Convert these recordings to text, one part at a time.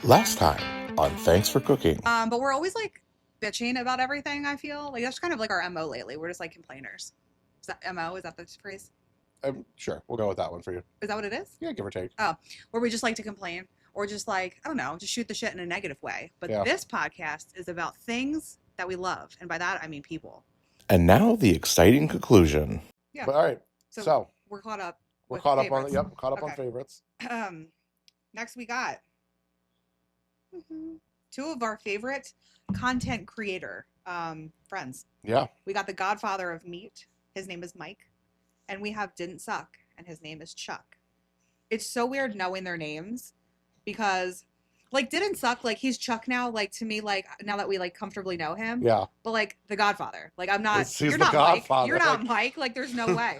Last time on Thanks for Cooking. But we're always like bitching about everything. I feel like that's kind of like our mo lately. We're just like complainers. Is that mo? Is that the phrase? Sure, we'll go with that one for you. Is that what it is? Yeah, give or take. Oh, where we just like to complain or just like I don't know, just shoot the shit in a negative way. But this podcast is about things that we love, and by that I mean people. And now the exciting conclusion. Yeah. But all right. So we're caught up. We're caught favorites. up on favorites. Next we got two of our favorite content creator friends. Yeah. We got the godfather of meat. His name is Mike. And we have Didn't Suck, and his name is Chuck. It's so weird knowing their names because, like, Didn't Suck, like, he's Chuck now, like, to me, like, now that we, like, comfortably know him. Yeah. But, like, the godfather. Like, I'm not, you're not Mike. You're not Mike. Like, there's no way.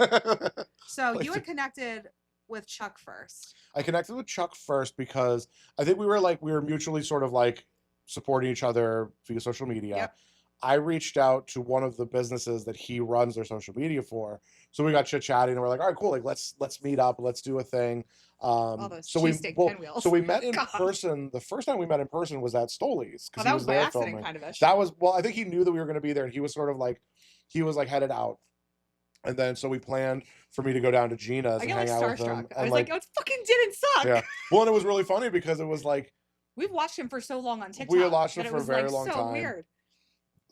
So like, you had connected with Chuck first. I connected with Chuck first because I think we were mutually sort of, like, supporting each other via social media. Yep. I reached out to one of the businesses that he runs their social media for. So we got chit-chatting and we're like, all right, cool. Like, let's meet up. Let's do a thing. So we met in person. The first time we met in person was at Stoley's. That was by accident, kind of. That was, well, I think he knew that we were going to be there and he was sort of like, headed out. And then, so we planned for me to go down to Gina's and hang out with him. I was like, oh, it fucking Didn't Suck. Yeah. Well, and it was really funny because it was like, we've watched him for so long on TikTok. We had watched him for a very long time. So weird.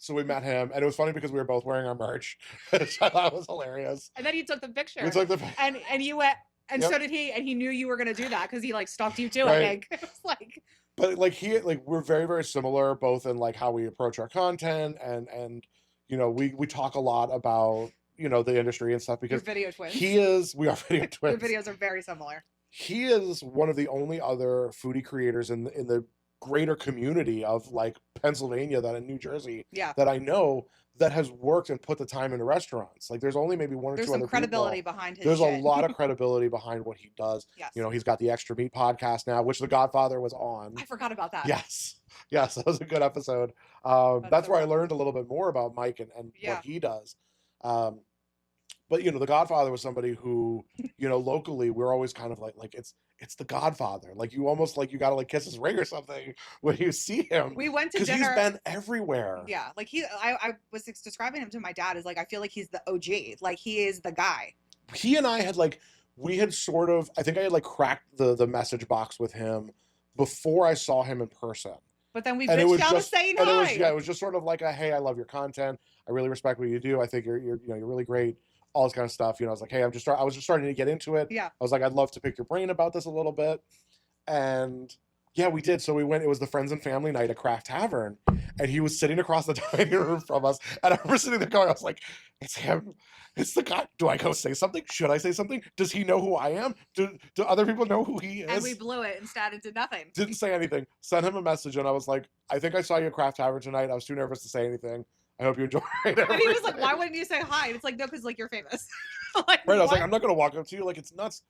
So we met him, and it was funny because we were both wearing our merch, which I thought was hilarious. And then he took the picture. We took the and you went, and so did he, and he knew you were gonna do that because he like stalked you too. Right. I think it was like. But like we're very, very similar, both in like how we approach our content, and you know we talk a lot about the industry and stuff because you're video twins. We are video twins. Your videos are very similar. He is one of the only other foodie creators in the greater community of like Pennsylvania that in New Jersey that I know that has worked and put the time into restaurants. Like there's only maybe one or two other people. There's some credibility behind his There's a lot of credibility behind what he does. Yes. He's got the Extra Meat podcast now, which The Godfather was on. I forgot about that. Yes, that was a good episode. That's where I learned a little bit more about Mike and what he does. But The Godfather was somebody who, locally we're always kind of like it's the Godfather. Like you almost like you gotta like kiss his ring or something when you see him. We went to dinner because he's been everywhere. Yeah, like I was describing him to my dad as like I feel like he's the OG. Like he is the guy. He and I had sort of I think I had like cracked the message box with him before I saw him in person. But then we bitched out saying hi. It was just sort of like a hey, I love your content. I really respect what you do. I think you're really great. All this kind of stuff. I was like, hey, I was just starting to get into it. Yeah. I was like, I'd love to pick your brain about this a little bit. And yeah, we did. So we went, it was the friends and family night at Craft Tavern. And he was sitting across the dining room from us. And I remember sitting there going, I was like, it's him. It's the guy. Do I go say something? Should I say something? Does he know who I am? Do other people know who he is? And we blew it instead and did nothing. Didn't say anything. Sent him a message. And I was like, I think I saw you at Craft Tavern tonight. I was too nervous to say anything. I hope you enjoy it. And he was like, why wouldn't you say hi? And it's like, no, because like you're famous. Right. I was like, I'm not going to walk up to you. Like, it's nuts.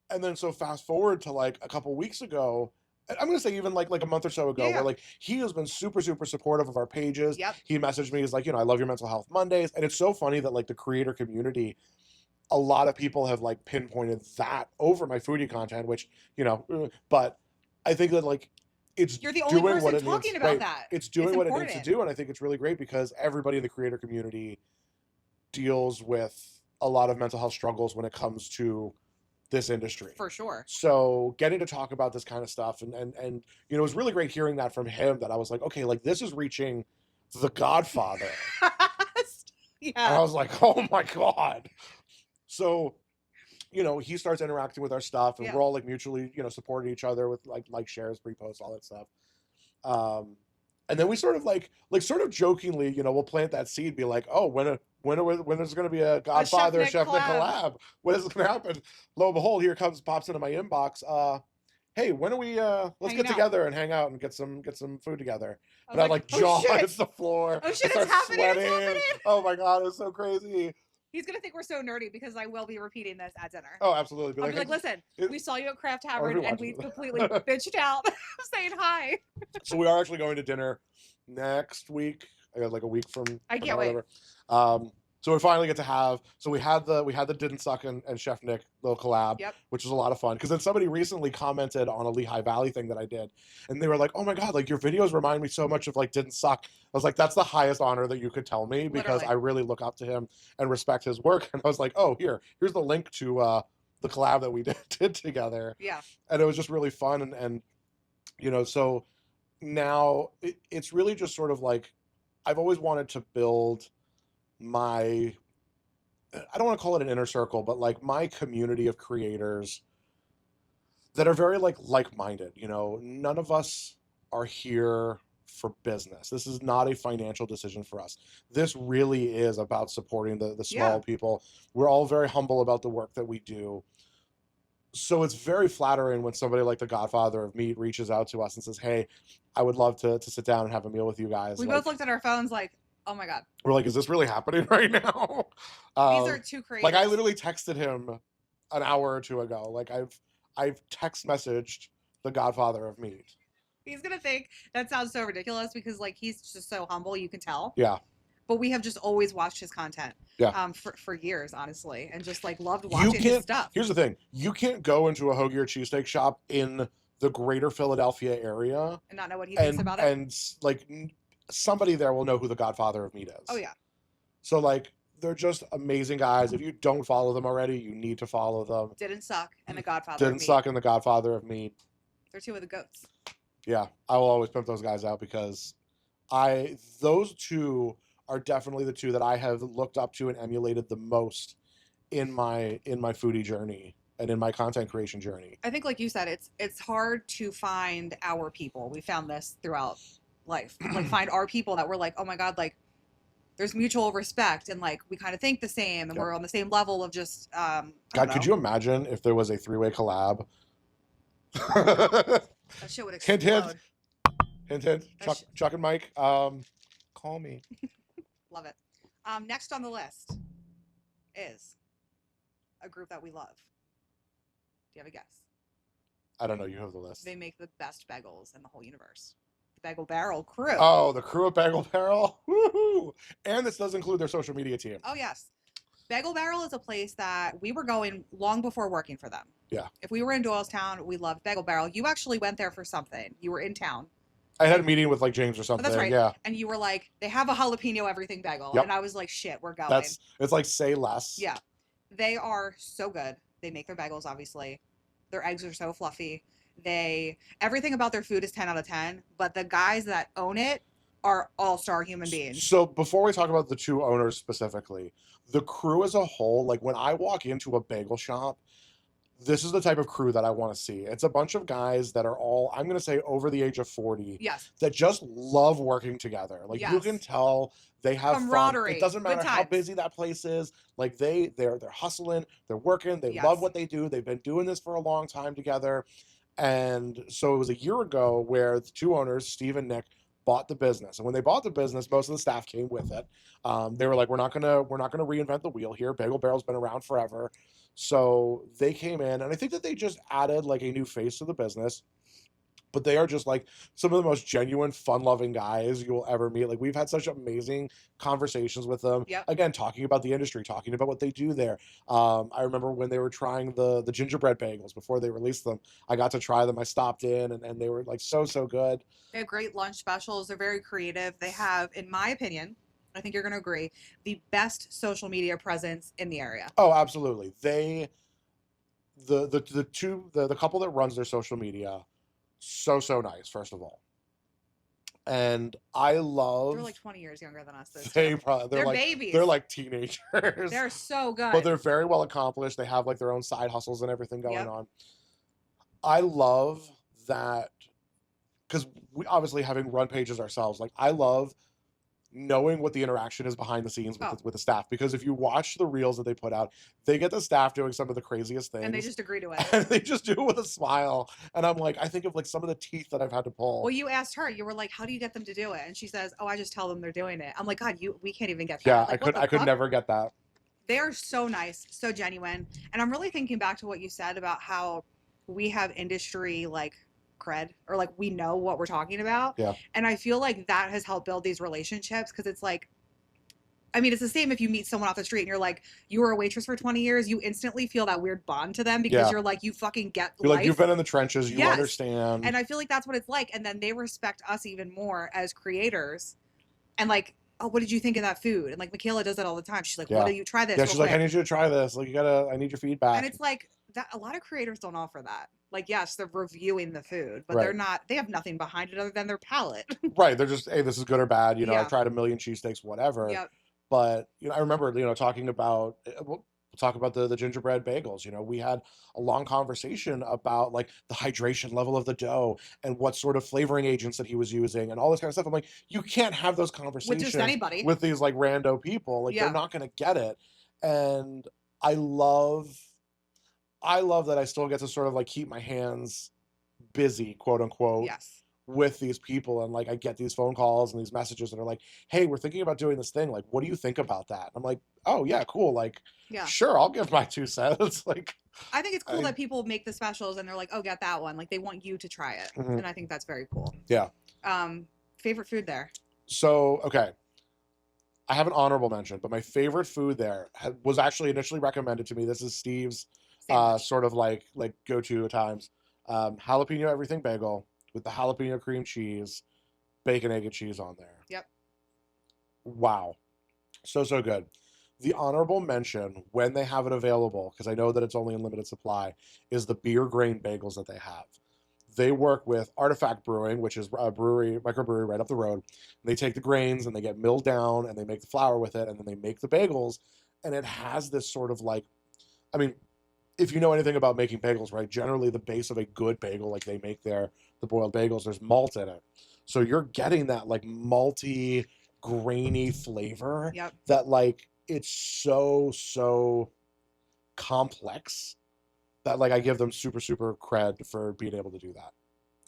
And then so fast forward to like a couple weeks ago, I'm going to say even like a month or so ago, where like he has been super, super supportive of our pages. Yep. He messaged me, he's like, I love your Mental Health Mondays. And it's so funny that like the creator community, a lot of people have like pinpointed that over my foodie content, which, but I think that like, you're the only person talking about that. It's doing what it needs to do, and I think it's really great because everybody in the creator community deals with a lot of mental health struggles when it comes to this industry. For sure. So getting to talk about this kind of stuff and it was really great hearing that from him that I was like, okay, like this is reaching the Godfather. Yeah. And I was like, oh my God. So he starts interacting with our stuff and we're all like mutually, supporting each other with like shares, reposts, all that stuff. And then we sort of like sort of jokingly, we'll plant that seed, be like, oh, when is going to be a Godfather Chef Nick collab? When is it going to happen? Lo and behold, pops into my inbox. Hey, when are we? Let's get together and hang out and get some food together. And I like jaw hits the floor. Oh shit, it's happening! It's happening! Oh my God, it's so crazy. He's going to think we're so nerdy because I will be repeating this at dinner. Oh, absolutely. I'll be like, listen, we saw you at Craft Tavern and we completely bitched out saying hi. So we are actually going to dinner next week. I got like a week from I can't wait. So we finally get to have. So we had the Didn't Suck and Chef Nick little collab, Yep. which was a lot of fun. Because then somebody recently commented on a Lehigh Valley thing that I did, and they were like, "Oh my god, like your videos remind me so much of like Didn't Suck." I was like, "That's the highest honor that you could tell me because Literally. I really look up to him and respect his work." And I was like, "Oh, here's the link to the collab that we did together." Yeah. And it was just really fun, and so now it's really just sort of like I've always wanted to build my, I don't want to call it an inner circle, but like my community of creators that are very like-minded. None of us are here for business. This is not a financial decision for us. This really is about supporting the small people. We're all very humble about the work that we do. So it's very flattering when somebody like the Godfather of Meat reaches out to us and says, "Hey, I would love to sit down and have a meal with you guys." We both looked at our phones like, oh my god. We're like, "Is this really happening right now?" These are two creators. Like I literally texted him an hour or two ago. Like I've text messaged the Godfather of Meat. He's gonna think that sounds so ridiculous because like he's just so humble, you can tell. Yeah. But we have just always watched his content. Yeah. For years, honestly, and just like loved watching his stuff. Here's the thing: you can't go into a hoagie or cheesesteak shop in the greater Philadelphia area and not know what he thinks about it. And like somebody there will know who the Godfather of Meat is. Oh yeah. So like they're just amazing guys. If you don't follow them already, you need to follow them. Didn't Suck and the Godfather. Didn't Suck and the Godfather of Meat. They're two of the goats. Yeah, I will always pimp those guys out because those two are definitely the two that I have looked up to and emulated the most in my foodie journey and in my content creation journey. I think, like you said, it's hard to find our people. We found this throughout life, like find our people that we're like, oh my god, like there's mutual respect and like we kind of think the same and we're on the same level of just. God, could you imagine if there was a 3-way collab? That shit would explode. Hint. Chuck and Mike, call me. Love it. Next on the list is a group that we love. Do you have a guess? I don't know. You have the list. They make the best bagels in the whole universe. The Bagel Barrel crew. Oh, the crew of Bagel Barrel. Woohoo! And this does include their social media team. Oh, yes. Bagel Barrel is a place that we were going long before working for them. Yeah. If we were in Doylestown, we loved Bagel Barrel. You actually went there for something. You were in town. I had a meeting with like James or something. Oh, that's right. Yeah. And you were like, they have a jalapeno everything bagel. Yep. And I was like, shit, we're going. It's like say less. Yeah. They are so good. They make their bagels, obviously. Their eggs are so fluffy. Everything about their food is 10 out of 10, but the guys that own it are all-star human beings. So before we talk about the two owners specifically, the crew as a whole, like when I walk into a bagel shop, this is the type of crew that I want to see. It's a bunch of guys that are all, I'm going to say, over the age of 40. Yes. That just love working together. Like you can tell they have camaraderie. Fun. It doesn't matter how busy that place is. Like they're hustling, they're working, they love what they do. They've been doing this for a long time together. And so it was a year ago where the two owners, Steve and Nick, bought the business. And when they bought the business, most of the staff came with it. They were like, we're not gonna reinvent the wheel here. Bagel Barrel's been around forever. So they came in, and I think that they just added like a new face to the business. But they are just like some of the most genuine, fun-loving guys you will ever meet. Like we've had such amazing conversations with them. Yep. Again, talking about the industry, talking about what they do there. I remember when they were trying the gingerbread bagels before they released them. I got to try them. I stopped in, and they were like so good. They have great lunch specials. They're very creative. They have, in my opinion, I think you're going to agree, the best social media presence in the area. Oh, absolutely. The couple that runs their social media, so nice, first of all. And I love. They're like 20 years younger than us. They're like babies. They're like teenagers. They're so good. But they're very well accomplished. They have like their own side hustles and everything going on. I love that because we obviously having run pages ourselves. Like I love knowing what the interaction is behind the scenes with the staff, because if you watch the reels that they put out, they get the staff doing some of the craziest things and they just agree to it, and they just do it with a smile. And I'm like, I think of like some of the teeth that I've had to pull. Well, you asked her, you were like, how do you get them to do it? And she says, oh, I just tell them they're doing it. I'm like, God, we can't even get that. Yeah, like, I could never get that. They are so nice, so genuine. And I'm really thinking back to what you said about how we have industry like cred, or like we know what we're talking about. Yeah. And I feel like that has helped build these relationships, because it's like I mean, it's the same if you meet someone off the street and you're like, you were a waitress for 20 years, you instantly feel that weird bond to them because you're like, you fucking get You're life. like, you've been in the trenches, you understand. And I feel like that's what it's like. And then they respect us even more as creators. And like, oh, what did you think of that food? And like, Michaela does that all the time. She's like, what do you try this? Yeah, she's like, I need you to try this. Like, I need your feedback. And it's like, that a lot of creators don't offer that. Like, yes, they're reviewing the food, but they have nothing behind it other than their palate. Right. They're just, hey, this is good or bad. You know, I've tried a million cheesesteaks, whatever. Yep. But, you know, I remember, you know, talking about, we'll talk about the gingerbread bagels. You know, we had a long conversation about like the hydration level of the dough and what sort of flavoring agents that he was using and all this kind of stuff. I'm like, you can't have those conversations with just anybody, with these like rando people. Like, they're not going to get it. And I love that I still get to sort of like keep my hands busy, quote unquote. Yes. With these people, and like I get these phone calls and these messages that are like, hey, we're thinking about doing this thing, like, what do you think about that? I'm like, oh yeah, cool, like, sure, I'll give my 2 cents. Like, I think it's cool that people make the specials and they're like, oh, get that one, like they want you to try it. And I think that's very cool. Favorite food there? So okay, I have an honorable mention, but my favorite food there was actually initially recommended to me. This is Steve's sort of like go-to at times. Jalapeno everything bagel with the jalapeno cream cheese, bacon, egg, and cheese on there. Yep. Wow. So good. The honorable mention, when they have it available, because I know that it's only in limited supply, is the beer grain bagels that they have. They work with Artifact Brewing, which is a microbrewery right up the road. And they take the grains and they get milled down and they make the flour with it and then they make the bagels. And it has this sort of like, I mean, if you know anything about making bagels, right, generally the base of a good bagel, like they make the boiled bagels, there's malt in it. So you're getting that like malty, grainy flavor that like it's so complex that like I give them super cred for being able to do that.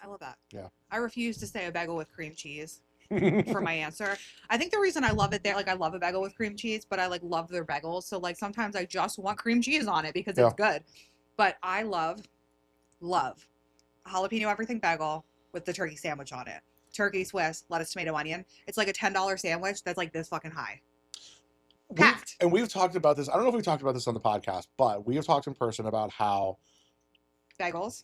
I love that. Yeah. I refuse to say a bagel with cream cheese for my answer. I think the reason I love it there, like I love a bagel with cream cheese, but I like love their bagels. So like sometimes I just want cream cheese on it because it's good. But I love jalapeno everything bagel with the turkey sandwich on it. Turkey, Swiss, lettuce, tomato, onion. It's like a $10 sandwich that's like this fucking high. Packed. We've talked about this. I don't know if we talked about this on the podcast, but we have talked in person about how bagels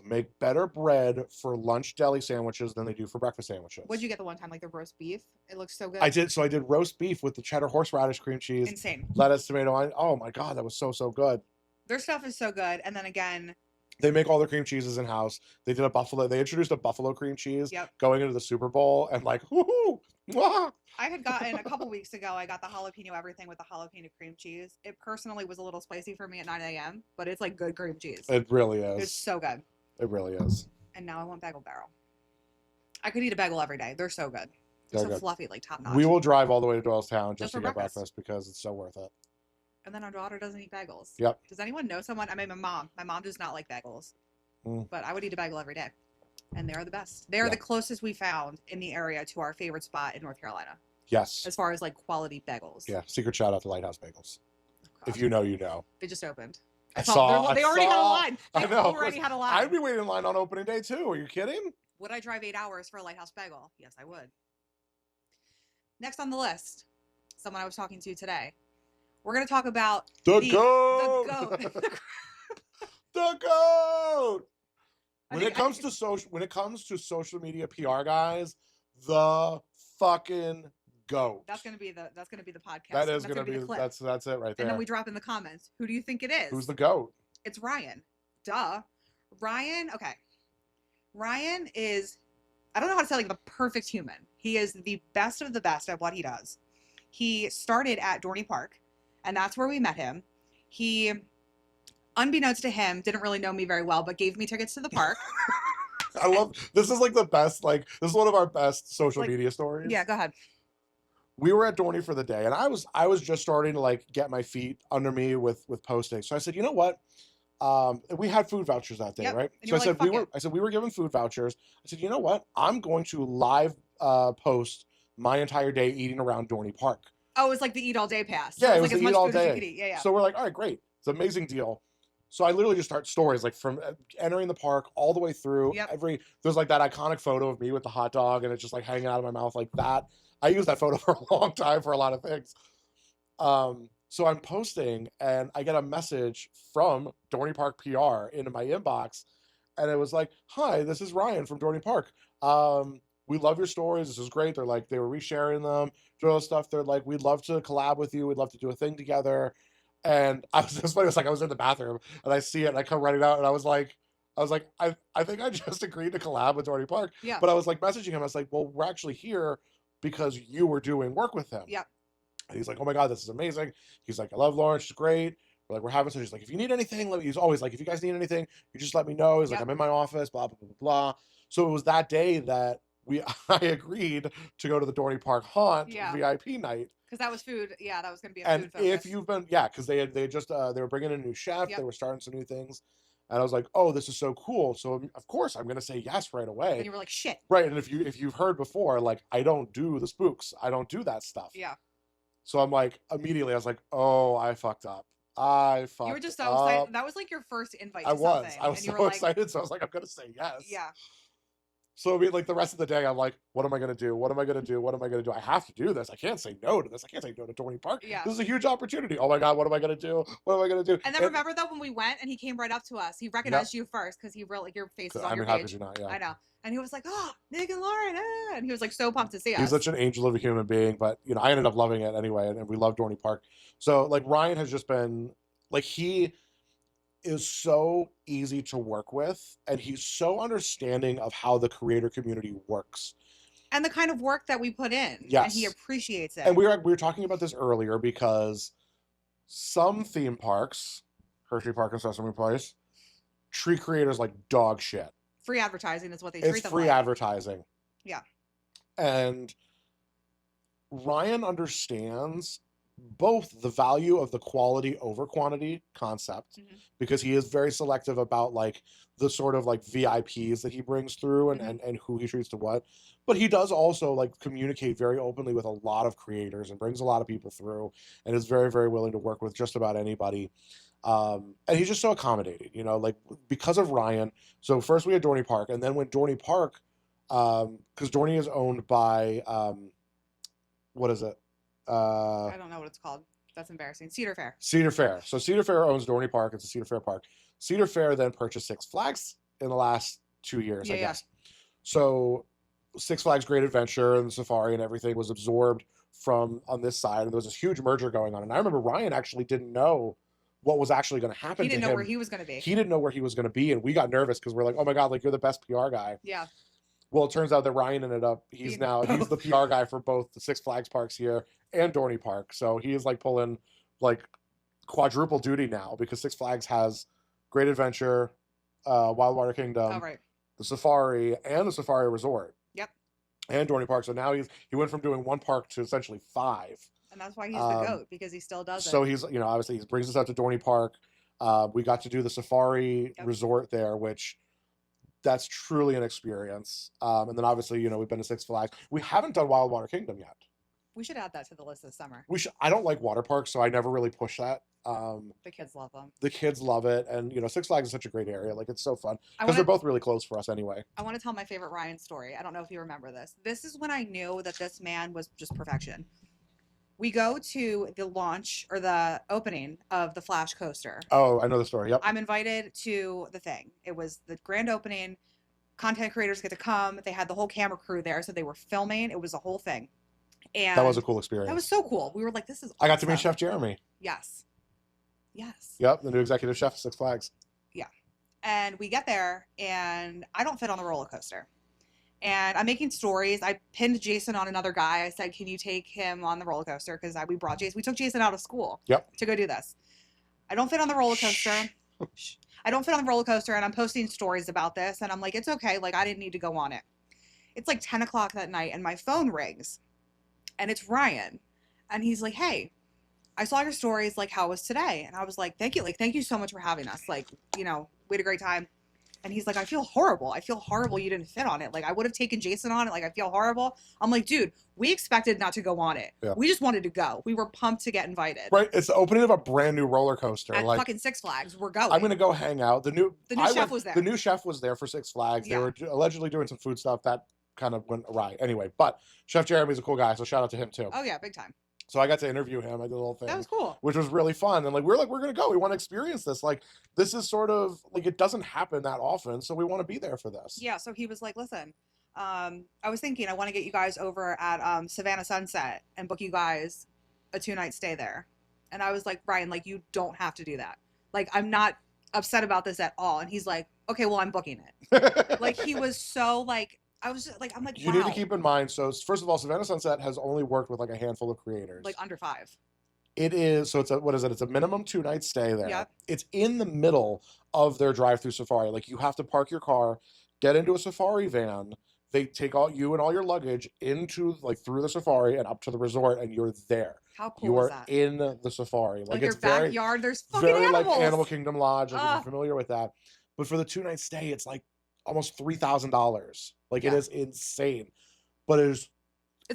make better bread for lunch deli sandwiches than they do for breakfast sandwiches. What'd you get the one time? Like the roast beef? It looks so good. I did. So I did roast beef with the cheddar horseradish cream cheese. Insane. Lettuce, tomato, onion. Oh my God, that was so good. Their stuff is so good. And then again, they make all their cream cheeses in house. They introduced a buffalo cream cheese going into the Super Bowl and like, whoo, I had gotten a couple weeks ago, I got the jalapeno everything with the jalapeno cream cheese. It personally was a little spicy for me at 9 a.m., but it's like good cream cheese. It really is. It's so good. It really is. And now I want Bagel Barrel. I could eat a bagel every day. They're so good. They're so fluffy, like top notch. We will drive all the way to Doylestown just to get breakfast because it's so worth it. And then our daughter doesn't eat bagels. Yep. Does anyone know someone? I mean, my mom does not like bagels, but I would eat a bagel every day. And they are the best. They are the closest we found in the area to our favorite spot in North Carolina. Yes. As far as like quality bagels. Yeah. Secret shout out to Lighthouse Bagels. Oh, if you know, you know. They just opened. They already had a line. I know. Already had a line. I'd be waiting in line on opening day too. Are you kidding? Would I drive 8 hours for a Lighthouse Bagel? Yes, I would. Next on the list, someone I was talking to today. We're going to talk about the goat. The goat. When it comes to social media PR guys, the fucking goat. That's gonna be the podcast. That is gonna be that's it right there. And then we drop in the comments. Who do you think it is? Who's the goat? It's Ryan. Duh. Ryan. Okay. Ryan is, I don't know how to say like the perfect human. He is the best of the best at what he does. He started at Dorney Park, and that's where we met him. He, unbeknownst to him, didn't really know me very well, but gave me tickets to the park. I love this. Is like the best. Like this is one of our best social media stories. Yeah, go ahead. We were at Dorney for the day, and I was just starting to like get my feet under me with posting. So I said, you know what? We had food vouchers that day, right? So I said we were given food vouchers. I said, you know what? I'm going to live post my entire day eating around Dorney Park. Oh, it was like the eat all day pass. Yeah, it was like the eat all day. Yeah. So we're like, all right, great. It's an amazing deal. So I literally just start stories like from entering the park all the way through. There's like that iconic photo of me with the hot dog and it's just like hanging out of my mouth like that. I use that photo for a long time for a lot of things. So I'm posting and I get a message from Dorney Park PR into my inbox, and it was like, "Hi, this is Ryan from Dorney Park. We love your stories. This is great." They're like, they were resharing them, doing all this stuff. They're like, "We'd love to collab with you. We'd love to do a thing together." And I was just funny. It's like I was in the bathroom and I see it and I come running out and I think I just agreed to collab with Dorney Park. Yeah. But I was like messaging him. I was like, "Well, we're actually here because you were doing work with him." Yep. And he's like, "Oh my God, this is amazing." He's like, "I love Lauren. She's great." We're like, "We're having," so he's like, "If you need anything," he's always like, "If you guys need anything, you just let me know." He's like, Yep. "I'm in my office, blah, blah, blah, blah." So it was that day that I agreed to go to the Dorney Park Haunt VIP night. Because that was food. Yeah, that was going to be a And food focus. if you've been, because they had just, they were bringing in a new chef. Yep. They were starting some new things. And I was like, "Oh, this is so cool." So of course I'm going to say yes right away. And you were like, "Shit." Right. And if you've heard before, like, I don't do the spooks. I don't do that stuff. Yeah. So I'm like, immediately I was like, "Oh, I fucked up. I fucked up." You were just so excited. That was like your first invite to something. I was and you so were excited. So I was like, I'm going to say yes. Yeah. So I mean, like the rest of the day, I'm like, what am I going to do? What am I going to do? What am I going to do? I have to do this. I can't say no to this. I can't say no to Dorney Park. Yeah. This is a huge opportunity. Oh my God, what am I going to do? What am I going to do? And then remember though, when we went and he came right up to us, he recognized you first because he really, your face was on your page. How could you not? Yeah. I know. And he was like, "Oh, Nick and Lauren," and he was like so pumped to see us. He's such an angel of a human being, but you know, I ended up loving it anyway, and we love Dorney Park. So like Ryan has just been like, he is so easy to work with, and he's so understanding of how the creator community works and the kind of work that we put in. Yes. And he appreciates it. And we were talking about this earlier because some theme parks, Hershey Park and Sesame Place, treat creators like dog shit. Free advertising is what they treat them like. It's free advertising. Yeah. And Ryan understands both the value of the quality over quantity concept, because he is very selective about like the sort of like VIPs that he brings through and who he treats to what. But he does also like communicate very openly with a lot of creators and brings a lot of people through and is very, very willing to work with just about anybody. And he's just so accommodating, you know, like because of Ryan. So first we had Dorney Park, and then when Dorney Park, because Dorney is owned by, what is it? I don't know what it's called. That's embarrassing. Cedar Fair. Cedar Fair. So Cedar Fair owns Dorney Park. It's a Cedar Fair park. Cedar Fair then purchased Six Flags in the last 2 years, I guess. So Six Flags Great Adventure and the Safari and everything was absorbed from on this side, and there was this huge merger going on. And I remember Ryan actually didn't know what was actually going to happen. He didn't know where he was going to be. He didn't know where he was going to be, and we got nervous because we're like, "Oh my God, like you're the best PR guy." Yeah. Well, it turns out that Ryan ended up, he's the PR guy for both the Six Flags parks here and Dorney Park. So he is like pulling like quadruple duty now, because Six Flags has Great Adventure, Wildwater Kingdom, the Safari, and the Safari Resort. Yep. And Dorney Park. So now he went from doing one park to essentially 5. And that's why he's the GOAT, because he still does it. So he's, you know, obviously he brings us out to Dorney Park. We got to do the Safari Resort there, which that's truly an experience. And then obviously, you know, we've been to Six Flags. We haven't done Wildwater Kingdom yet. We should add that to the list this summer. We should. I don't like water parks, so I never really push that. The kids love them. The kids love it, and you know, Six Flags is such a great area. Like it's so fun because they're both really close for us anyway. I want to tell my favorite Ryan story. I don't know if you remember this. This is when I knew that this man was just perfection. We go to the launch or the opening of the Flash coaster. Oh, I know the story. Yep. I'm invited to the thing. It was the grand opening. Content creators get to come. They had the whole camera crew there, so they were filming. It was a whole thing. And that was a cool experience. That was so cool. We were like, this is awesome. I got to meet Chef Jeremy. Yes. Yes. Yep, the new executive chef at Six Flags. Yeah. And we get there, and I don't fit on the roller coaster. And I'm making stories. I pinned Jason on another guy. I said, can you take him on the roller coaster? Because we brought Jason. We took Jason out of school to go do this. I don't fit on the roller coaster. I don't fit on the roller coaster, and I'm posting stories about this. And I'm like, it's okay. Like, I didn't need to go on it. It's like 10 o'clock that night, and my phone rings. And it's Ryan. And he's like, hey, I saw your stories. Like, how was today? And I was like, thank you. Like, thank you so much for having us. Like, you know, we had a great time. And he's like, I feel horrible. I feel horrible you didn't fit on it. Like, I would have taken Jason on it. Like, I feel horrible. I'm like, dude, we expected not to go on it. Yeah. We just wanted to go. We were pumped to get invited. Right. It's the opening of a brand new roller coaster. At fucking Six Flags. We're going. I'm going to go hang out. The new chef was there. The new chef was there for Six Flags. They were allegedly doing some food stuff that kind of went awry. Anyway, but Chef Jeremy's a cool guy, so shout out to him too. Oh yeah, big time. So I got to interview him. I did a little thing. That was cool. Which was really fun. And like we're gonna go. We want to experience this. Like this is sort of like it doesn't happen that often, so we want to be there for this. Yeah. So he was like, listen, I was thinking I want to get you guys over at Savannah Sunset and book you guys a 2-night stay there. And I was like, Ryan, like you don't have to do that. Like I'm not upset about this at all. And he's like, okay, well I'm booking it. Like he was so like. I was just like, I'm like, you need to keep in mind. So first of all, Savannah Sunset has only worked with like a handful of creators, like under 5. It is. So it's what is it? It's a minimum 2-night stay there. Yep. It's in the middle of their drive-through safari. Like you have to park your car, get into a safari van. They take all you and all your luggage into like through the safari and up to the resort, and you're there. How cool you are is that? in the safari. Like it's your backyard, there's fucking very animals. like Animal Kingdom Lodge. Like if you're familiar with that. But for the 2-night stay, it's like almost $3,000. Like it is insane, but it's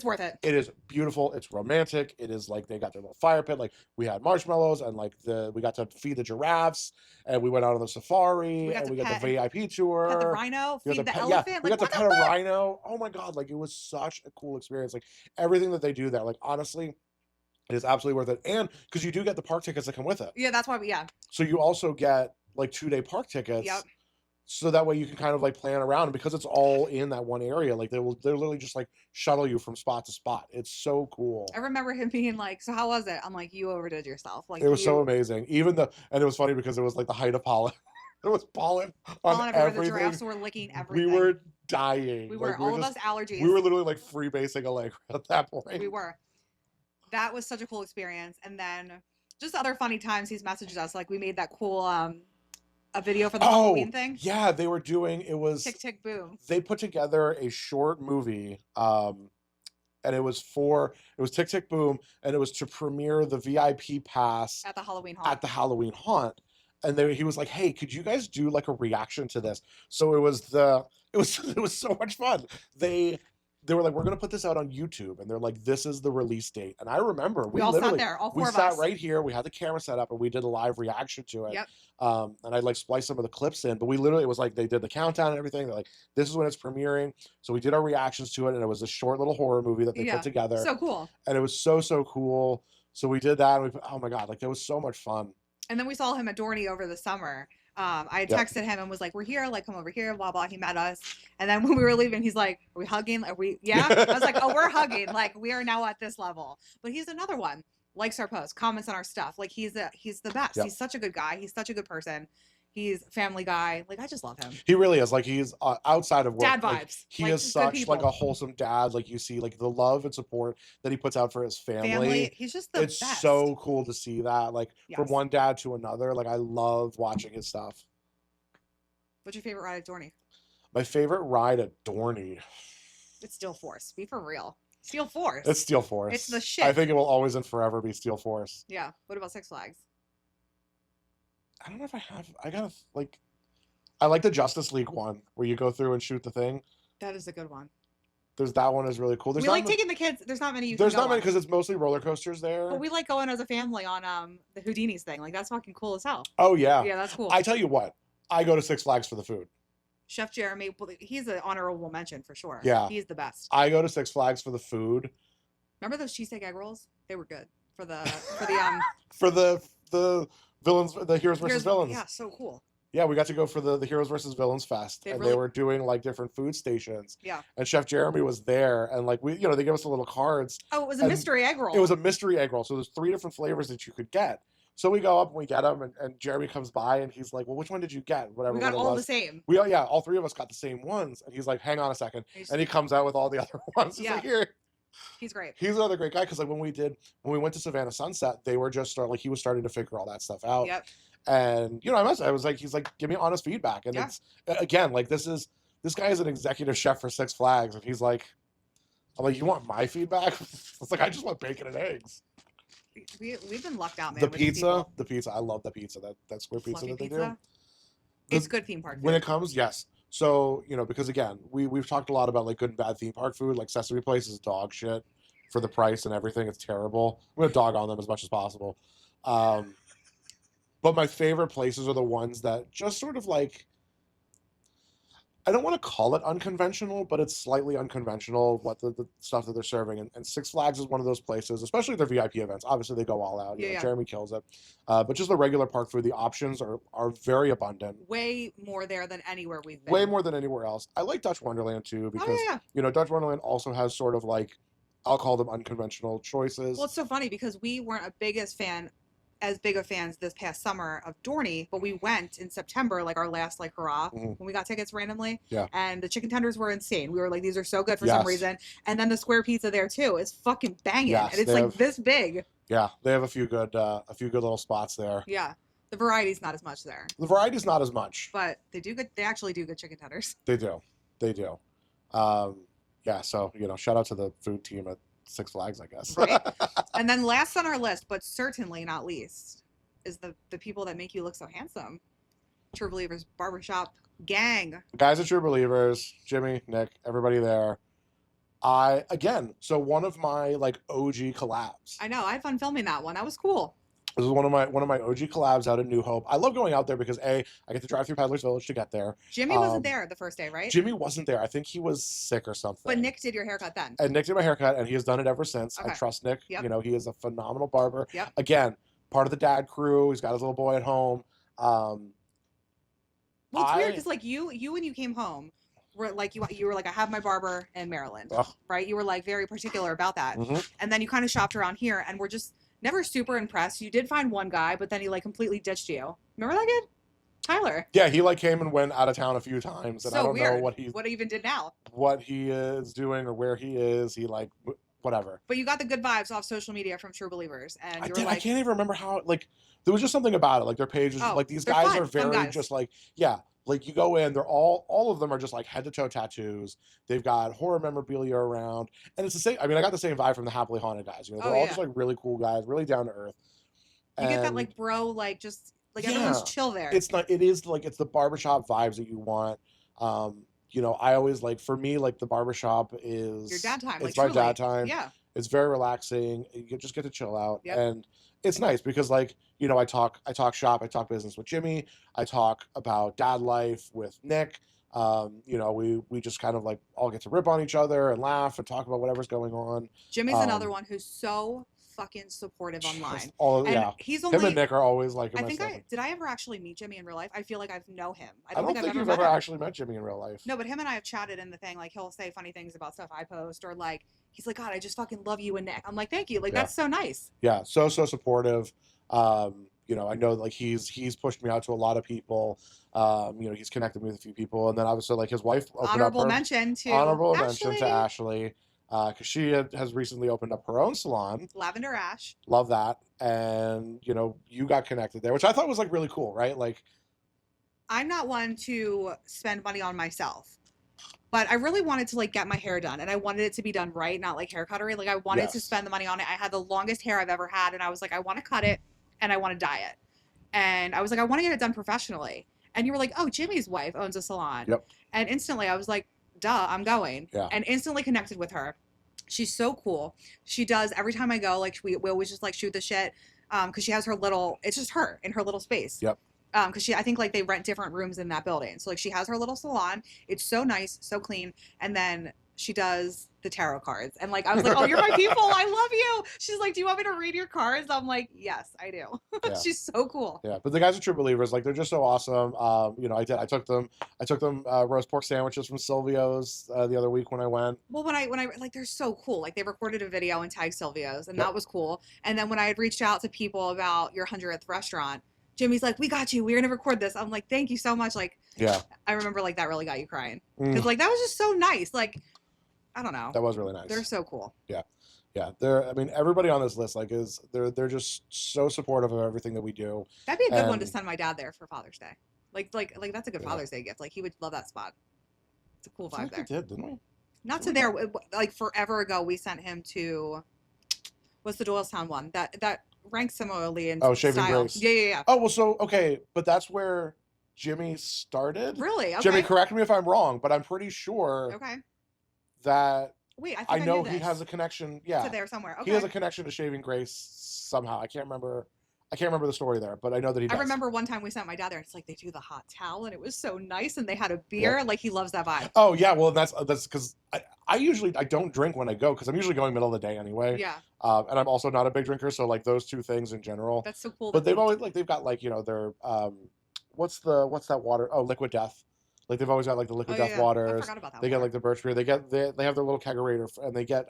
worth it. It is beautiful. It's romantic. It is like they got their little fire pit. Like we had marshmallows and like we got to feed the giraffes and we went out on the safari and we got the VIP tour. Pet the rhino, feed the elephant. Yeah, like, we got to pet a rhino. Oh my God. Like it was such a cool experience. Like everything that they do there, like honestly, it is absolutely worth it. And because you do get the park tickets that come with it. Yeah, that's why So you also get like 2-day park tickets. Yep. So that way you can kind of like plan around, because it's all in that one area. Like they're literally just like shuttle you from spot to spot. It's so cool. I remember him being like, "So how was it?" I'm like, "You overdid yourself." Like it was so amazing. And it was funny because it was like the height of pollen. There was pollen on everything. The giraffes were licking everything. We were dying. We were like, all of us allergies. We were literally like freebasing Allegra at that point. We were. That was such a cool experience. And then just other funny times he's messaged us. Like we made that cool a video for the Halloween thing. Yeah, they were doing it was Tick Tick Boom. They put together a short movie, and it was Tick Tick Boom, and it was to premiere the VIP pass at the Halloween Haunt. And he was like, "Hey, could you guys do like a reaction to this?" So it was so much fun. They were like, "We're gonna put this out on YouTube," and they're like, "This is the release date." And I remember we all sat there, all 4 of us. We sat right here. We had the camera set up, and we did a live reaction to it. Yep. And I like spliced some of the clips in, but it was like they did the countdown and everything. They're like, "This is when it's premiering." So we did our reactions to it, and it was a short little horror movie that they put together. So cool. And it was so cool. So we did that, and oh my God, like it was so much fun. And then we saw him at Dorney over the summer. I texted him and was like, "We're here, like come over here, blah blah." He met us, and then when we were leaving, he's like, "Are we hugging? Are we?" Yeah. I was like, "Oh, we're hugging. Like we are now at this level." But he's another one. Likes our posts, comments on our stuff. Like he's the best. Yep. He's such a good guy. He's such a good person. He's a family guy. Like I just love him. He really is. Like he's outside of work. Dad vibes. Like, he is such like a wholesome dad. Like you see, like the love and support that he puts out for his family. He's just the best. It's so cool to see that. Like from one dad to another. Like I love watching his stuff. What's your favorite ride at Dorney? My favorite ride at Dorney. It's Steel Force. Be for real. Steel Force. It's Steel Force. It's the shit. I think it will always and forever be Steel Force. Yeah. What about Six Flags? I don't know if I have. I gotta like. I like the Justice League one where you go through and shoot the thing. That is a good one. There's that one is really cool. We like taking the kids. There's not many. There's not many because it's mostly roller coasters there. But we like going as a family on the Houdini's thing. Like that's fucking cool as hell. Oh yeah. Yeah, that's cool. I tell you what, I go to Six Flags for the food. Chef Jeremy, he's an honorable mention for sure. Yeah, he's the best. I go to Six Flags for the food. Remember those cheesesteak egg rolls? They were good for the for the villains, the Heroes versus Villains. Yeah, so cool. Yeah, we got to go for the Heroes versus Villains Fest, they were doing like different food stations. Yeah. And Chef Jeremy was there, and like they give us the little cards. Oh, it was a mystery egg roll. It was a mystery egg roll, so there's 3 different flavors that you could get. So we go up and we get them, and Jeremy comes by and he's like, "Well, which one did you get?" Whatever. We got all the same. All 3 of us got the same ones, and he's like, "Hang on a second," and he comes out with all the other ones. He's like, "Here." He's great. He's another great guy because like when we went to Savannah Sunset, they were just he was starting to figure all that stuff out. Yep. And I was like, he's like, "Give me honest feedback," and it's again like this guy is an executive chef for Six Flags, and he's like, I'm like, "You want my feedback?" It's like I just want bacon and eggs. We've been lucked out, man. The pizza, I love the pizza. That square pizza that they do. It's good theme park food. When it comes, yes. So because again, we've talked a lot about like good and bad theme park food. Like Sesame Place is dog shit for the price and everything. It's terrible. I'm gonna dog on them as much as possible. But my favorite places are the ones that just sort of like I don't want to call it unconventional, but it's slightly unconventional what the stuff that they're serving. And Six Flags is one of those places, especially their VIP events. Obviously, they go all out. You know, Yeah. Jeremy kills it. But just the regular park food, the options are very abundant. Way more there than anywhere we've been. Way more than anywhere else. I like Dutch Wonderland too because you know Dutch Wonderland also has sort of like, I'll call them unconventional choices. Well, it's so funny because we weren't as big of fans this past summer of Dorney, but we went in September, like our last like hurrah, when we got tickets randomly. Yeah. And the chicken tenders were insane. We were like, these are so good for some reason. And then the square pizza there too is fucking banging. Yes, and it's like this big. Yeah, they have a few good little spots there. Yeah. The variety's not as much there. The variety's not as much. But they actually do good chicken tenders. They do. Yeah, so you know, shout out to the food team at Six Flags, I guess. Right. And then last on our list, but certainly not least, is the people that make you look so handsome. True Believers Barbershop Gang. The guys at True Believers, Jimmy, Nick, everybody there. So one of my like OG collabs. I know. I had fun filming that one. That was cool. This is one of my OG collabs out in New Hope. I love going out there because I get to drive through Peddler's Village to get there. Jimmy wasn't there the first day, right? Jimmy wasn't there. I think he was sick or something. But Nick did your haircut then. And Nick did my haircut, and he has done it ever since. Okay. I trust Nick. Yep. You know, he is a phenomenal barber. Yep. Again, part of the dad crew. He's got his little boy at home. Well, it's weird because like you when you came home, were like you were like, I have my barber in Maryland, right? You were like very particular about that, and then you kind of shopped around here, and we're just never super impressed. You did find one guy, but then he like completely ditched you. Remember that kid? Tyler. Yeah, he like came and went out of town a few times, and so I don't weird. know what he even did now. What he is doing or where he is. He like whatever. But you got the good vibes off social media from True Believers, and you were like, I can't even remember how. Like, there was just something about it. Like their pages, like these guys fun, are very just like Like you go in, they're all of them are just like head to toe tattoos. They've got horror memorabilia around, and it's the same. I mean, I got the same vibe from the Happily Haunted guys. You know, they're all just like really cool guys, really down to earth. You get that like bro, like just like everyone's chill there. It's not. It is like it's the barbershop vibes that you want. You know, I always like, for me, like the barbershop is your dad time. It's like, my dad time. Yeah, it's very relaxing. You just get to chill out, yep. and it's nice because, like, you know, I talk shop, I talk business with Jimmy, I talk about dad life with Nick. You know, we just kind of like all get to rip on each other and laugh and talk about whatever's going on. Jimmy's another one who's so fucking supportive online. He's only him and Nick are always like. Did I ever actually meet Jimmy in real life? I feel like I've know him. I don't think you've ever actually met Jimmy in real life. No, but him and I have chatted in the thing. Like he'll say funny things about stuff I post, or like he's like, God, I just fucking love you and Nick. I'm like, thank you. Like that's so nice. Yeah, so supportive. You know, I know like he's pushed me out to a lot of people. You know, he's connected me with a few people, and then obviously like his wife opened honorable mention to Ashley. Because she has recently opened up her own salon, Lavender Ash. Love that. And you know, you got connected there, which I thought was like really cool, right? Like, I'm not one to spend money on myself, but I really wanted to like get my hair done, and I wanted it to be done right, not like hair cuttery. Like I wanted to spend the money on it. I had the longest hair I've ever had, and I was like, I want to cut it and I want to dye it, and I was like, I want to get it done professionally. And you were like, oh, Jimmy's wife owns a salon. Yep. And instantly I was like, duh, I'm going. Yeah. And instantly connected with her. She's so cool. She does, every time I go, like we always just like shoot the shit. Because she has her little, it's just her in her little space. Yep. Because I think like they rent different rooms in that building. So like she has her little salon. It's so nice, so clean. And then she does the tarot cards. And like I was like, oh, you're my people. I love you. She's like, do you want me to read your cards? I'm like, yes, I do. Yeah. She's so cool. Yeah, but the guys are True Believers. Like they're just so awesome. You know, I took them roast pork sandwiches from Silvio's the other week when I went. Well, when I like, they're so cool. Like they recorded a video and tagged Silvio's, and that was cool. And then when I had reached out to people about your 100th restaurant, Jimmy's like, we got you. We're going to record this. I'm like, thank you so much. Like, yeah, I remember like that really got you crying. Because like, that was just so nice. Like, I don't know. That was really nice. They're so cool. Yeah. Yeah. I mean, everybody on this list, like they're just so supportive of everything that we do. That'd be a good one to send my dad there for Father's Day. Like that's a good Father's Day gift. Like he would love that spot. It's a cool vibe there. We did, didn't we? Not to there. Like forever ago, we sent him to, what's the Doylestown one? That ranks similarly in Shaving style. Grace. Yeah. Oh, well, so, okay, but that's where Jimmy started? Really? Okay. Jimmy, correct me if I'm wrong, but I'm pretty sure that Wait, I know he has a connection. Yeah. To there somewhere. Okay. He has a connection to Shaving Grace somehow. I can't remember. I can't remember the story there, but I know that he does. I remember one time we sent my dad there, and it's like they do the hot towel, and it was so nice, and they had a beer. Like, he loves that vibe. Oh yeah, well that's because I usually I don't drink when I go because I'm usually going middle of the day anyway. Yeah. And I'm also not a big drinker, so like those two things in general. That's so cool. But they've always like they've got like their what's that water? Oh, Liquid Death. Like they've always got like the Liquid Death waters. I forgot about that. They get like the birch beer. They have their little kegerator, and they get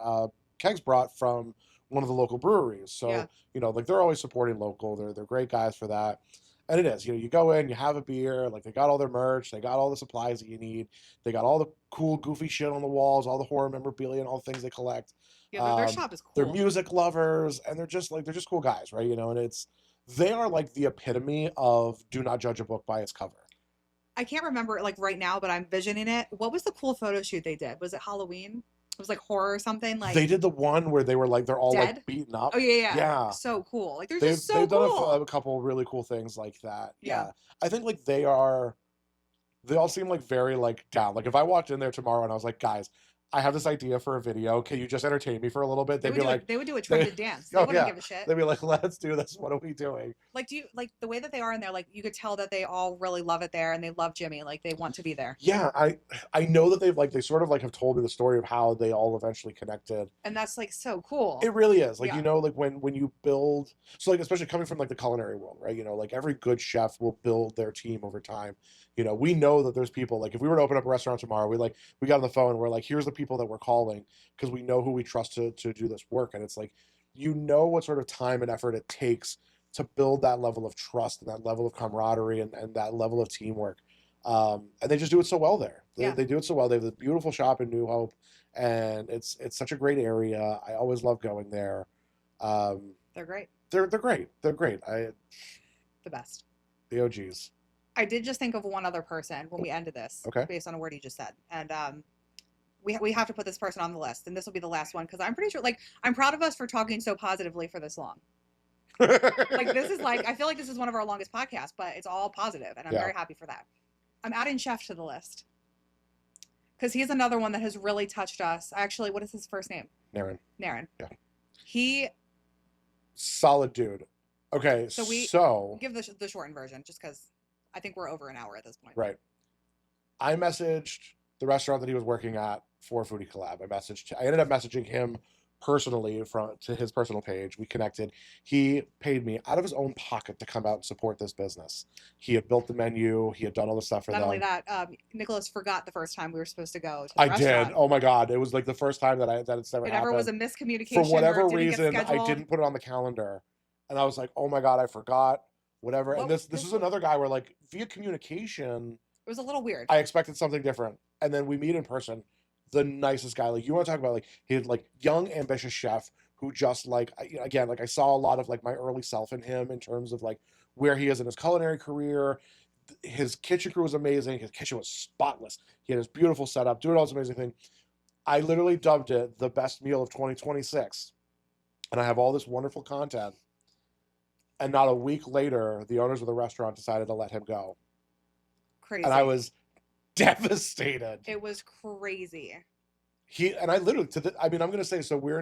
kegs brought from one of the local breweries. So like they're always supporting local. They're great guys for that. And it is, you go in, you have a beer, like they got all their merch, they got all the supplies that you need, they got all the cool, goofy shit on the walls, all the horror memorabilia and all the things they collect. Yeah, their shop is cool. They're music lovers, and they're just cool guys, right? And they are like the epitome of do not judge a book by its cover. I can't remember like right now, but I'm visioning it. What was the cool photo shoot they did? Was it Halloween? It was like horror or something. Like they did the one where they were like they're all dead? like beaten up. Oh yeah. So cool. Like they've done a couple really cool things like that. Yeah. I think like they all seem like very like down. Like if I walked in there tomorrow and I was like, guys, I have this idea for a video. Can you just entertain me for a little bit? They'd be like, they would do a trended dance. They wouldn't give a shit. They'd be like, let's do this. What are we doing? Like, do you like the way that they are in there? Like, you could tell that they all really love it there, and they love Jimmy. Like, they want to be there. Yeah, I know that they sort of like have told me the story of how they all eventually connected, and that's like so cool. It really is. Like like when you build, so like especially coming from like the culinary world, right? Like every good chef will build their team over time. We know that there's people like if we were to open up a restaurant tomorrow, we got on the phone and we're like, here's the people that we're calling because we know who we trust to do this work. And it's like, what sort of time and effort it takes to build that level of trust and that level of camaraderie and that level of teamwork. And they just do it so well there. They do it so well. They have this beautiful shop in New Hope, and it's such a great area. I always love going there. They're great. They're great. They're great. The best. The OGs. I did just think of one other person when we ended this, based on a word you just said, and we have to put this person on the list, and this will be the last one because I'm pretty sure, like, I'm proud of us for talking so positively for this long. Like, this is like, I feel like this is one of our longest podcasts, but it's all positive, and I'm very happy for that. I'm adding Chef to the list because he's another one that has really touched us. Actually, what is his first name? Naren. Yeah. Solid dude. Okay, so give the shortened version just because I think we're over an hour at this point. Right. I messaged the restaurant that he was working at for Foodie Collab. I ended up messaging him personally to his personal page. We connected. He paid me out of his own pocket to come out and support this business. He had built the menu. He had done all the stuff for them. Not only that, Nicholas forgot the first time we were supposed to go to the restaurant. Did. Oh my God. It was like the first time that it's never happened. It ever was a miscommunication. For whatever reason, I didn't put it on the calendar. And I was like, oh my God, I forgot. Whatever. And this is another guy where like via communication, it was a little weird. I expected something different. And then we meet in person. The nicest guy. Like, you want to talk about like he's like young, ambitious chef who just like again, like I saw a lot of like my early self in him in terms of like where he is in his culinary career. His kitchen crew was amazing. His kitchen was spotless. He had his beautiful setup, doing all this amazing thing. I literally dubbed it the best meal of 2026. And I have all this wonderful content. And not a week later, the owners of the restaurant decided to let him go. Crazy. And I was devastated. It was crazy. I literally, I'm going to say, so we're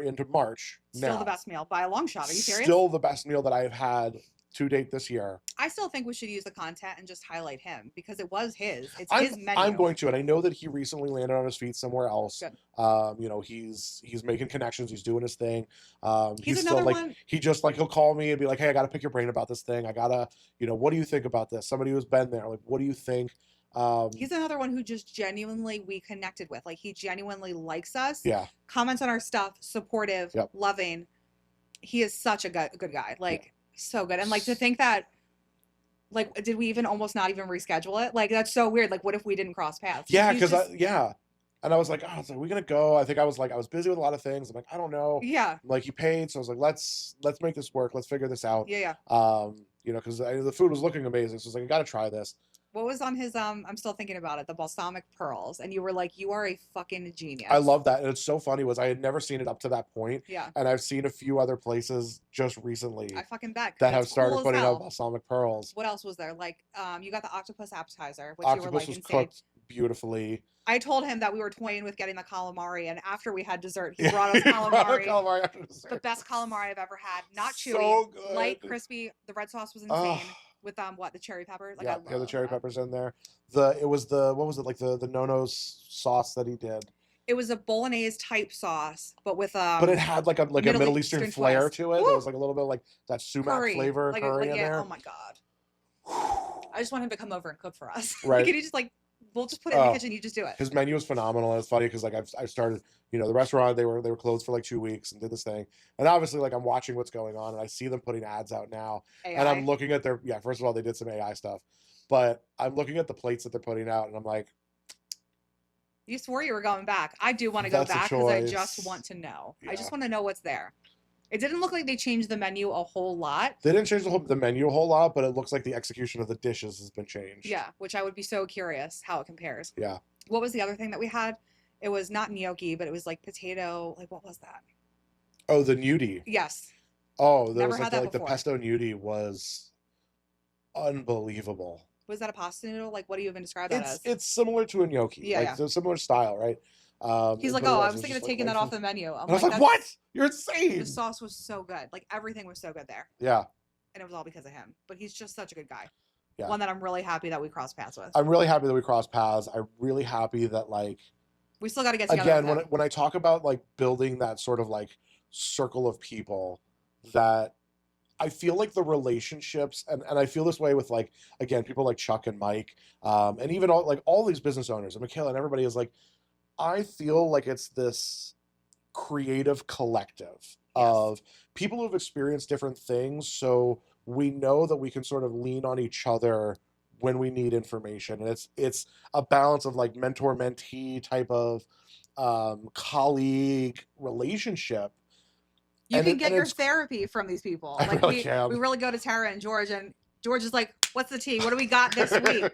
into March. Still the best meal by a long shot. Are you serious? Still the best meal that I've had to date this year. I still think we should use the content and just highlight him because it was his. It's his menu. I'm going to, and I know that he recently landed on his feet somewhere else. Good. He's making connections. He's doing his thing. He's still like one. He'll call me and be like, hey, I got to pick your brain about this thing. I gotta, what do you think about this? Somebody who's been there. Like, what do you think? He's another one who just genuinely we connected with. Like, he genuinely likes us. Yeah. Comments on our stuff, supportive, loving. He is such a good guy. Like, so good. And like to think that, like, did we even almost not even reschedule it? Like, that's so weird. Like, what if we didn't cross paths? Yeah, because and I was like, oh, so we're gonna go. I think I was busy with a lot of things. I'm like, I don't know. Yeah. Like, he paid, so I was like, let's make this work. Let's figure this out. Yeah. Because the food was looking amazing. So I was like, I gotta try this. What was on his I'm still thinking about it, the balsamic pearls, and you were like, you are a fucking genius. I love that. And it's so funny I had never seen it up to that point. Yeah. And I've seen a few other places just recently I fucking bet that have started putting out balsamic pearls. What else was there? Like you got the octopus appetizer, which Octopus you were like was insane. cooked beautifully. I told him that we were toying with getting the calamari, and after we had dessert, he Yeah, brought us he brought calamari. calamari after dessert. The best calamari I've ever had. Not chewy, So good. light, crispy. The red sauce was insane. With the cherry peppers. Like, yeah, I love the cherry that. peppers in there. What was it, like the Nono's sauce that he did? It was a bolognese type sauce, but with but it had like a Middle Eastern flair twist. to it. There was like a little bit of like that sumac Curry. flavor curry in yeah, there. Oh my god. I just want him to come over and cook for us. Right. Can you just we'll just put it in the kitchen, you just do it. His menu is phenomenal, and it's funny because like I've started, the restaurant, they were closed for like 2 weeks and did this thing, and obviously like I'm watching what's going on, and I see them putting ads out now, AI. and I'm looking at first of all, they did some AI stuff, but I'm looking at the plates that they're putting out, and I'm like, you swore you were going back. I do want to go back because I just want to know. Yeah. I just want to know what's there. It didn't look like they changed the menu a whole lot. They didn't change the menu a whole lot, but it looks like the execution of the dishes has been changed. Yeah, which I would be so curious how it compares. Yeah. What was the other thing that we had? It was not gnocchi, but it was like potato. Like, what was that? Oh, the gnudi. Yes. Oh, there Never was had that the before. pesto gnudi was unbelievable. Was that a pasta noodle? Like, what do you even describe that as? It's similar to a gnocchi. Yeah, It's a similar style, right? He's like, but I was thinking of taking that off the menu. I was like, what? You're insane. The sauce was so good. Like, everything was so good there. Yeah. And it was all because of him. But he's just such a good guy. Yeah. One that I'm really happy that we crossed paths with. I'm really happy that we crossed paths. I'm really happy that, like, we still got to get together. Again, when I talk about, like, building that sort of, like, circle of people, that I feel like the relationships, and I feel this way with, like, again, people like Chuck and Mike, and even all these business owners, and Michaela and everybody is like, I feel like it's this creative collective of people who've experienced different things, so we know that we can sort of lean on each other when we need information, and it's a balance of like mentor-mentee type of colleague relationship. You can get your therapy from these people. I Like really we really go to Tara and George is like, what's the tea? What do we got this week?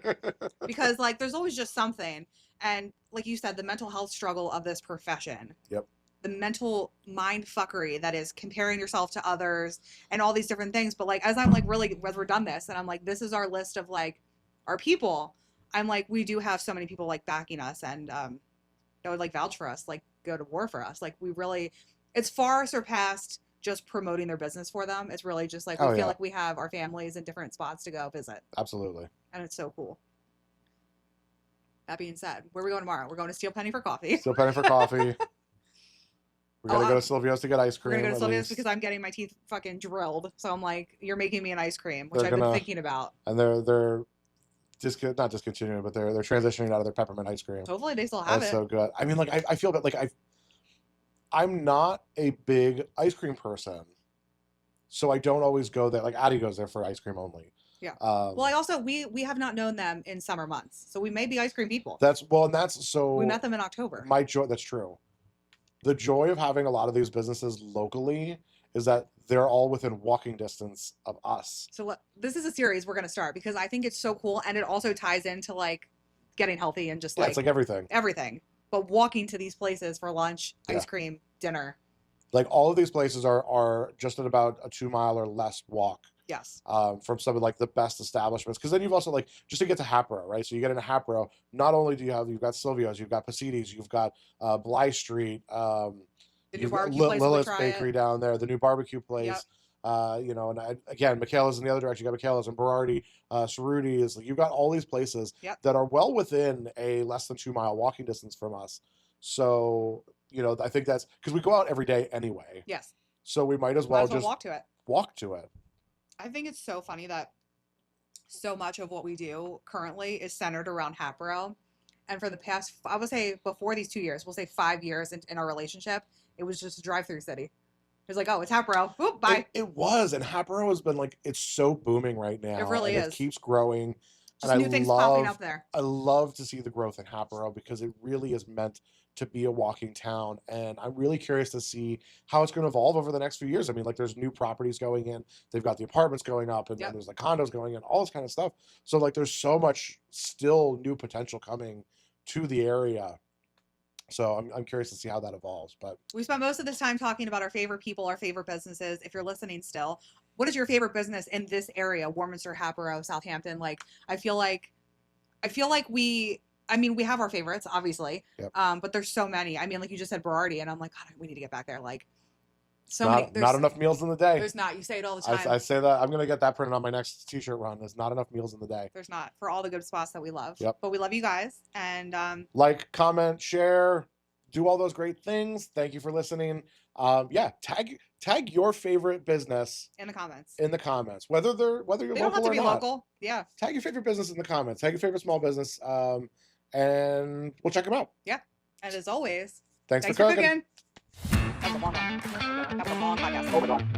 Because like there's always just something. And like you said, the mental health struggle of this profession. Yep. The mental mind fuckery that is comparing yourself to others and all these different things. But like as we're done this and I'm like, this is our list of like our people. I'm like, we do have so many people like backing us and that would like vouch for us, like go to war for us. Like we really, it's far surpassed just promoting their business for them. It's really just like we feel like we have our families in different spots to go visit. Absolutely. And it's so cool. That being said, where are we going tomorrow? We're going to Steel Penny for coffee. Steel Penny for coffee. We're going to go to Silvio's to get ice cream. We're going to go to Silvio's because I'm getting my teeth fucking drilled. So I'm like, you're making me an ice cream, which I've been thinking about. And they're not discontinuing, but they're transitioning out of their peppermint ice cream. Hopefully they still have it. That's so good. I mean, like, I feel that, like, I'm not a big ice cream person, so I don't always go there. Like, Addie goes there for ice cream only. Yeah. Well, we have not known them in summer months, so we may be ice cream people. We met them in October. My joy. That's true. The joy of having a lot of these businesses locally is that they're all within walking distance of us. So this is a series we're going to start because I think it's so cool, and it also ties into like getting healthy and just it's like everything. But walking to these places for lunch, ice cream, dinner. Like all of these places are just at about a 2 mile or less walk. Yes. From some of like the best establishments, because then you've also like just to get to Hapro, right? So you get into Hapro, not only do you've got Silvio's, you've got Pacidi's, you've got Bly Street, the new barbecue place, Lilith's Bakery down there, the new barbecue place. Yep. And again, Michaela's in the other direction. You got Michaela's and Berardi, Cerruti's. Like you've got all these places that are well within a less than 2 mile walking distance from us. So I think that's because we go out every day anyway. Yes. So we might as well just walk to it. Walk to it. I think it's so funny that so much of what we do currently is centered around Hapro. And for the past, I would say before these 2 years, we'll say 5 years in our relationship, it was just a drive-through city. It was like, oh, it's Hapro. Oop, bye. It was. And Hapro has been like, it's so booming right now. It really is. It keeps growing. Just new things popping up there. I love to see the growth in Hapro because it really is meant to be a walking town, and I'm really curious to see how it's going to evolve over the next few years. I mean, like there's new properties going in, they've got the apartments going up, and there's the condos going in, all this kind of stuff. So like there's so much still new potential coming to the area. So I'm curious to see how that evolves. But we spent most of this time talking about our favorite people, our favorite businesses. If you're listening still, what is your favorite business in this area? Warminster, Hapro, Southampton. Like I feel like we I mean, we have our favorites, obviously. Yep. But there's so many. I mean, like you just said, Berardi, and I'm like, God, we need to get back there. Like, Not enough meals in the day. There's not. You say it all the time. I say that. I'm gonna get that printed on my next t-shirt run. There's not enough meals in the day. There's not, for all the good spots that we love. Yep. But we love you guys, and like, comment, share, do all those great things. Thank you for listening. Yeah, tag your favorite business in the comments. Whether you're they local don't have to or be not. local. Yeah. Tag your favorite business in the comments. Tag your favorite small business, and we'll check them out. Yeah. And as always, thanks for cooking. That was a long one. That was a long podcast.